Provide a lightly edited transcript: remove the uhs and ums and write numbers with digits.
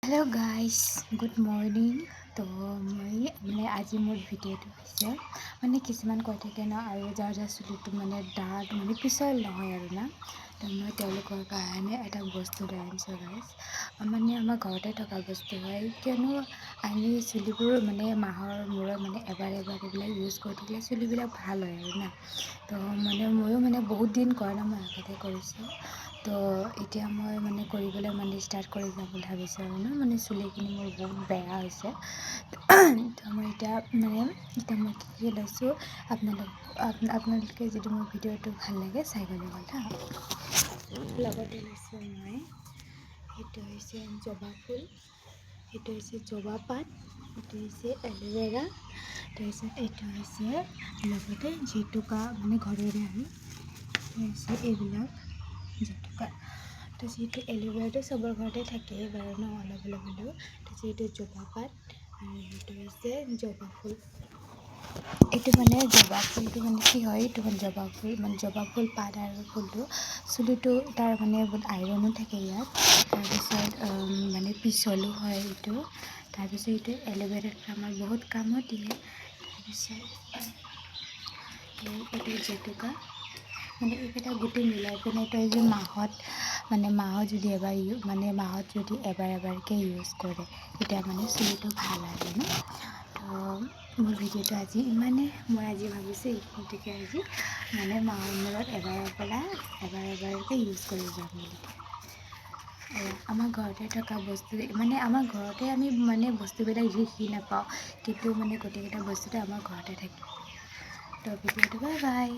Hello guys good morning. तो मैं आज मोर भिडिओ माने किसान কৈ থাকে না আৰু যাৰ যাৰ চুলিটো মানে ডাঠ মানে পিছল নহয় আৰু না তো মই তেওঁলোকৰ কাৰণে এটা বস্তু লৈ আনিছোঁ গাইছ। মানে আমাৰ ঘৰতে থকা বস্তু হয় কিয়নো আমি চুলিবোৰ মানে মাহৰ মূৰত মানে এবাৰ এইবিলাক ইউজ কৰি থাকিলে চুলিবিলাক ভাল হয় আৰু না। তো মানে ময়ো মানে বহুত দিন কৰা নাই, মই আগতে কৰিছোঁ। তো এতিয়া মই মানে কৰিবলৈ মানে ষ্টাৰ্ট কৰি যাম বুলি ভাবিছোঁ আৰু না, মানে চুলিখিনি মোৰ বহুত বেয়া হৈছে। তো মই এতিয়া মই কি লৈছোঁ আপোনালোকে যদি মোৰ ভিডিঅ'টো ভাল লাগে চাই গ'লে হ'ল হা। লগতে লৈছোঁ মই সেইটো হৈছে জবা ফুল, সেইটো হৈছে জবা পাত, সেইটো হৈছে এল'ভেৰা, তাৰপিছত এইটো হৈছে লগতে জেতুকা মানে ঘৰৰে আৰু হৈছে এইবিলাক জেতুকা। তো যিহেতু এল'ভেৰাটো চবৰ ঘৰতে থাকেই বাৰু ন, অলপ অলপ হ'লেও। তো যিহেতু জবা পাত আৰু সেইটো হৈছে জবা ফুল। এইটো মানে জবা ফুলটো মানে কি হয়, এইটো মানে জবা ফুল পাত আৰু ফুলটো চুলিটো তাৰ মানে বহুত আইৰনো থাকে ইয়াত। তাৰপিছত মানে পিছলো হয় এইটো। তাৰপিছত এইটো এল'ভেৰাটো আমাৰ বহুত কামত দিয়ে। তাৰপিছত এইটো জেতুকা মানে এইকেইটা গোটেই মিলাই পিনে তই যে মাহত যদি এবাৰকৈ ইউজ কৰে তেতিয়া মানে চুলিটো ভাল হয় ন। তো মোৰ ভিডিঅ'টো আজি ইমানেই। মই আজি ভাবিছোঁ এইখিনিকে আজি মানে মাহৰ মূৰত এবাৰকৈ ইউজ কৰি যাম বুলি। আমাৰ ঘৰতে থকা বস্তু মানে আমাৰ ঘৰতে আমি মানে বস্তুবিলাক দেখি নাপাওঁ, কিন্তু মানে গোটেইকেইটা বস্তুটো আমাৰ ঘৰতে থাকে। তো ভিডিঅ'টো বাই বাই।